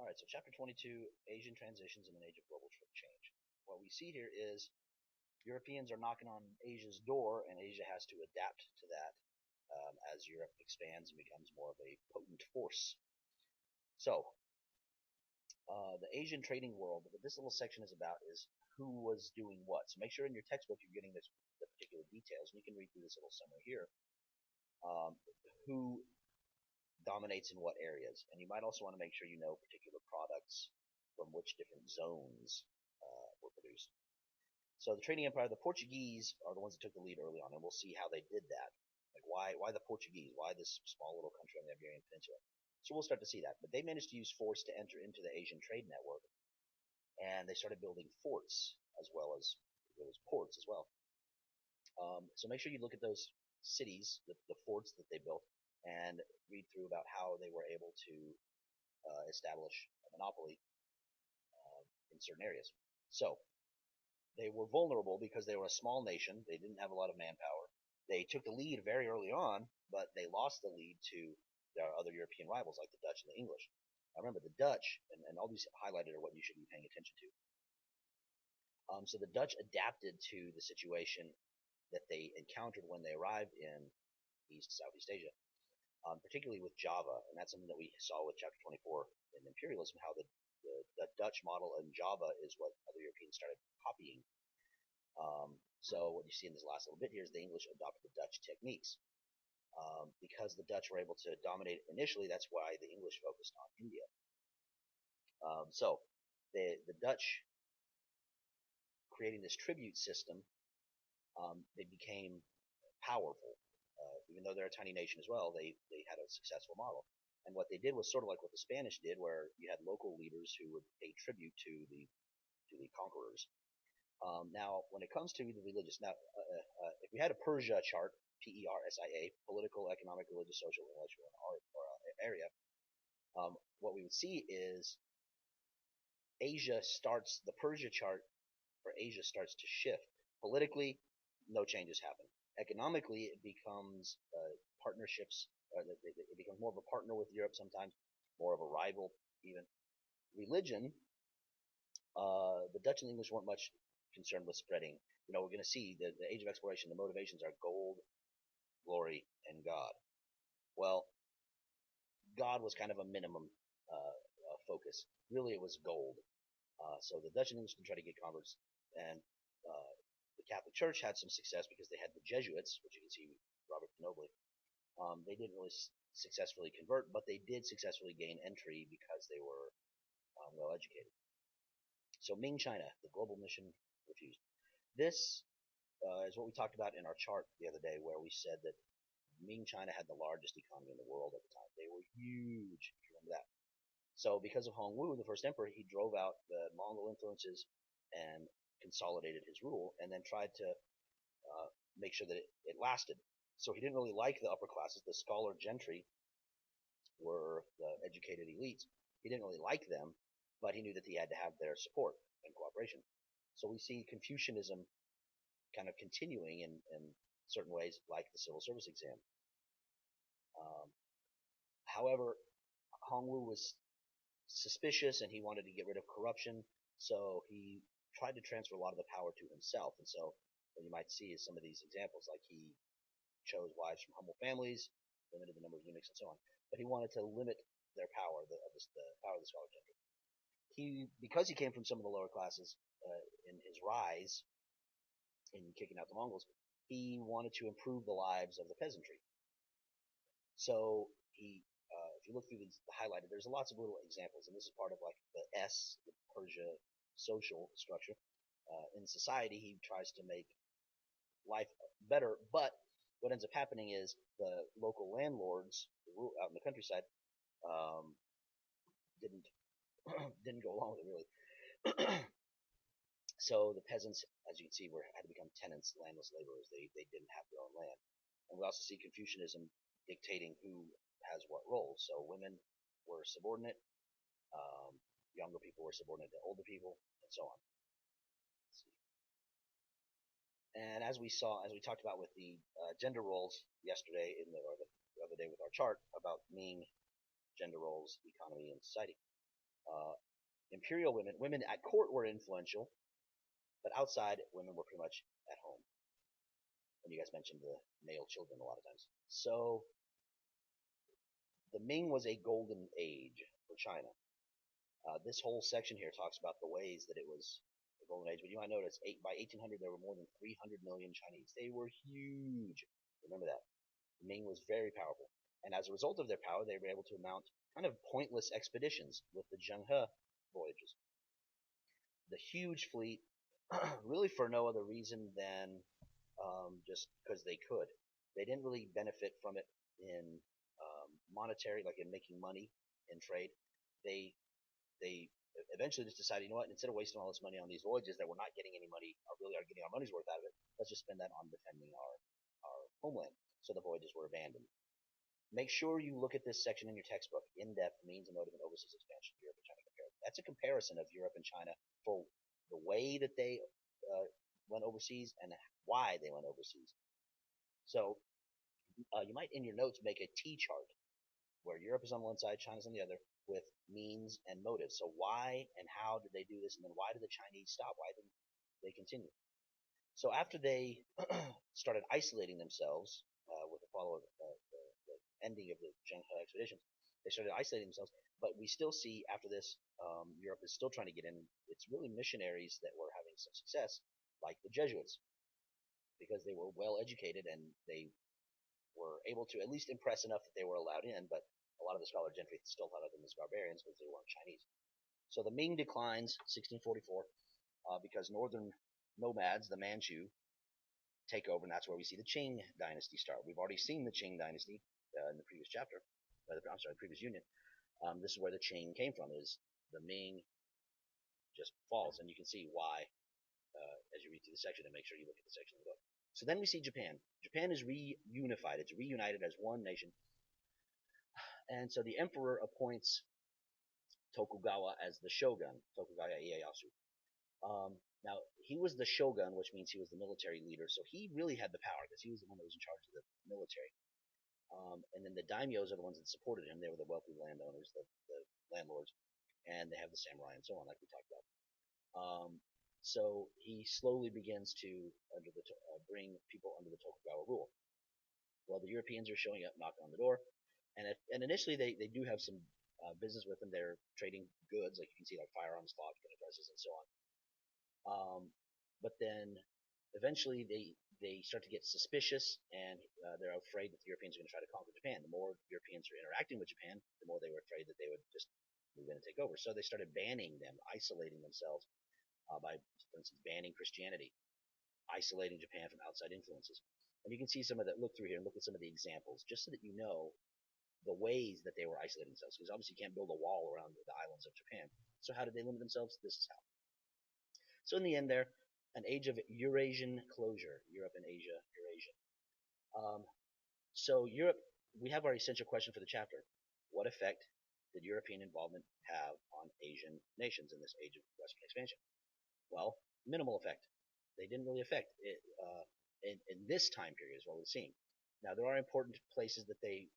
Alright, so chapter 22, Asian Transitions in an Age of Global Change. What we see here is Europeans are knocking on Asia's door, and Asia has to adapt to that as Europe expands and becomes more of a potent force. So, the Asian trading world, what this little section is about is who was doing what. So make sure in your textbook you're getting the particular details, and you can read through this little summary here. Who dominates in what areas, and you might also want to make sure you know particular products from which different zones were produced. So the trading empire, the Portuguese are the ones that took the lead early on, and we'll see how they did that. Like why the Portuguese? Why this small little country on the Iberian Peninsula? So we'll start to see that. But they managed to use force to enter into the Asian trade network, and they started building forts as well as ports as well. So make sure you look at those cities, the forts that they built, and read through about how they were able to establish a monopoly in certain areas. So they were vulnerable because they were a small nation. They didn't have a lot of manpower. They took the lead very early on, but they lost the lead to their other European rivals like the Dutch and the English. Now remember, the Dutch, and all these highlighted are what you should be paying attention to. So the Dutch adapted to the situation that they encountered when they arrived in Southeast Asia. Particularly with Java, and that's something that we saw with chapter 24 in imperialism, how the Dutch model in Java is what other Europeans started copying. So what you see in this last little bit here is the English adopted the Dutch techniques. Because the Dutch were able to dominate initially, that's why the English focused on India. So the Dutch, creating this tribute system, they became powerful. Even though they're a tiny nation as well, they had a successful model. And what they did was sort of like what the Spanish did, where you had local leaders who would pay tribute to the conquerors. Now, when it comes to the religious, if we had a Persia chart, Persia, political, economic, religious, social, intellectual, or area, what we would see is the Persia chart for Asia starts to shift. Politically, no changes happen. Economically, it becomes partnerships. It becomes more of a partner with Europe sometimes, more of a rival even. Religion, the Dutch and the English weren't much concerned with spreading. We're going to see the age of exploration, the motivations are gold, glory, and God. Well, God was kind of a minimum focus. Really, it was gold. So the Dutch and English can try to get converts, and the Catholic Church had some success because they had the Jesuits, which you can see Robert Nobly. They didn't really successfully convert, but they did successfully gain entry because they were well educated. So Ming China, the global mission refused. This is what we talked about in our chart the other day, where we said that Ming China had the largest economy in the world at the time. They were huge, if you remember that. So because of Hongwu, the first emperor, he drove out the Mongol influences and consolidated his rule, and then tried to make sure that it lasted. So he didn't really like the upper classes. The scholar gentry were the educated elites. He didn't really like them, but he knew that he had to have their support and cooperation. So we see Confucianism kind of continuing in certain ways, like the civil service exam. However, Hongwu was suspicious, and he wanted to get rid of corruption, so he tried to transfer a lot of the power to himself. And so what you might see is some of these examples, like he chose wives from humble families, limited the number of eunuchs, and so on. But he wanted to limit their power, the power of the scholar gentry. Because he came from some of the lower classes in his rise in kicking out the Mongols, he wanted to improve the lives of the peasantry. So if you look through these highlighted, there's lots of little examples, and this is part of like the Persia social structure. In society, he tries to make life better, but what ends up happening is the local landlords out in the countryside didn't go along with it really. So the peasants, as you can see, had to become tenants, landless laborers. They didn't have their own land. And we also see Confucianism dictating who has what roles. So women were subordinate, younger people were subordinate to older people, and so on. And as we talked about with the gender roles yesterday, or the other day with our chart about Ming gender roles, economy, and society, Imperial women at court were influential, but outside, women were pretty much at home. And you guys mentioned the male children a lot of times. So the Ming was a golden age for China. This whole section here talks about the ways that it was the golden age, but you might notice by 1800 there were more than 300 million Chinese. They were huge. Remember that. The Ming was very powerful. And as a result of their power, they were able to mount kind of pointless expeditions with the Zhenghe voyages. The huge fleet, really for no other reason than just because they could. They didn't really benefit from it in monetary, like in making money in trade. They eventually just decided, you know what, instead of wasting all this money on these voyages that we're not getting any money, or really are getting our money's worth out of it, let's just spend that on defending our homeland. So the voyages were abandoned. Make sure you look at this section in your textbook, in-depth means and motive and overseas expansion, Europe and China compared. That's a comparison of Europe and China for the way that they went overseas and why they went overseas. So you might, in your notes, make a T chart where Europe is on one side, China's on the other, with means and motives. So why and how did they do this, and then why did the Chinese stop? Why didn't they continue? So after they started isolating themselves with the fall of the ending of the Zhenghe expeditions, they started isolating themselves. But we still see after this, Europe is still trying to get in. It's really missionaries that were having some success, like the Jesuits, because they were well educated and they were able to at least impress enough that they were allowed in. But a lot of the scholar gentry still thought of them as barbarians because they weren't Chinese. So the Ming declines 1644 because northern nomads, the Manchu, take over, and that's where we see the Qing dynasty start. We've already seen the Qing dynasty in the previous chapter. The previous union. This is where the Qing came from. Is the Ming just falls, and you can see why as you read through the section, and make sure you look at the section of the book. So then we see Japan. Japan is reunified. It's reunited as one nation. And so the emperor appoints Tokugawa as the shogun, Tokugawa Ieyasu. Now, he was the shogun, which means he was the military leader, so he really had the power because he was the one that was in charge of the military. And then the daimyos are the ones that supported him. They were the wealthy landowners, the landlords, and they have the samurai and so on, like we talked about. So he slowly begins to bring people under the Tokugawa rule. Well, the Europeans are showing up, knocking on the door. And initially they do have some business with them. They're trading goods, like you can see, like firearms, cloth, dresses, and so on. But then eventually they start to get suspicious, and they're afraid that the Europeans are going to try to conquer Japan. The more Europeans are interacting with Japan, the more they were afraid that they would just move in and take over. So they started banning them, isolating themselves by, for instance, banning Christianity, isolating Japan from outside influences. And you can see some of that. Look through here and look at some of the examples, just so that you know the ways that they were isolating themselves, because obviously you can't build a wall around the islands of Japan. So how did they limit themselves? This is how. So in the end there, an age of Eurasian closure, Europe and Asia, Eurasian. So Europe, we have our essential question for the chapter. What effect did European involvement have on Asian nations in this age of Western expansion? Well, minimal effect. They didn't really affect it in this time period is what we're seeing. Now, there are important places that they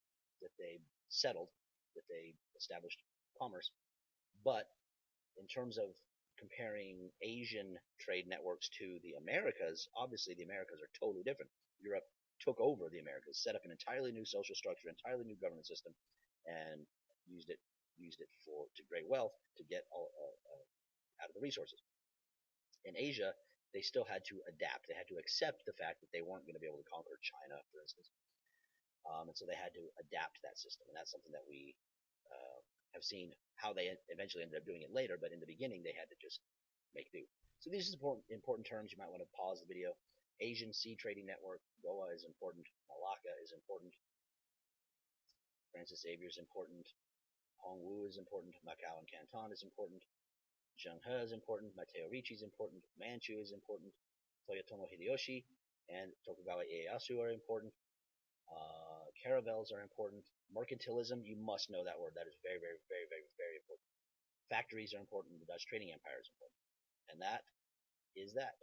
settled, that they established commerce, but in terms of comparing Asian trade networks to the Americas, obviously the Americas are totally different. Europe took over the Americas, set up an entirely new social structure, entirely new governance system, and used it to great wealth to get all out of the resources. In Asia, they still had to adapt. They had to accept the fact that they weren't going to be able to conquer China, for instance. And so they had to adapt that system, and that's something that we have seen how they eventually ended up doing it later, but in the beginning they had to just make do. So these are important terms. You might want to pause the video. Asian Sea Trading Network, Goa is important, Malacca is important, Francis Xavier is important, Hongwu is important, Macau and Canton is important, Zhenghe is important, Mateo Ricci is important, Manchu is important, Toyotomo Hideyoshi and Tokugawa Ieyasu are important. Caravels are important. Mercantilism, you must know that word. That is very, very, very, very, very important. Factories are important. The Dutch trading empire is important. And that is that.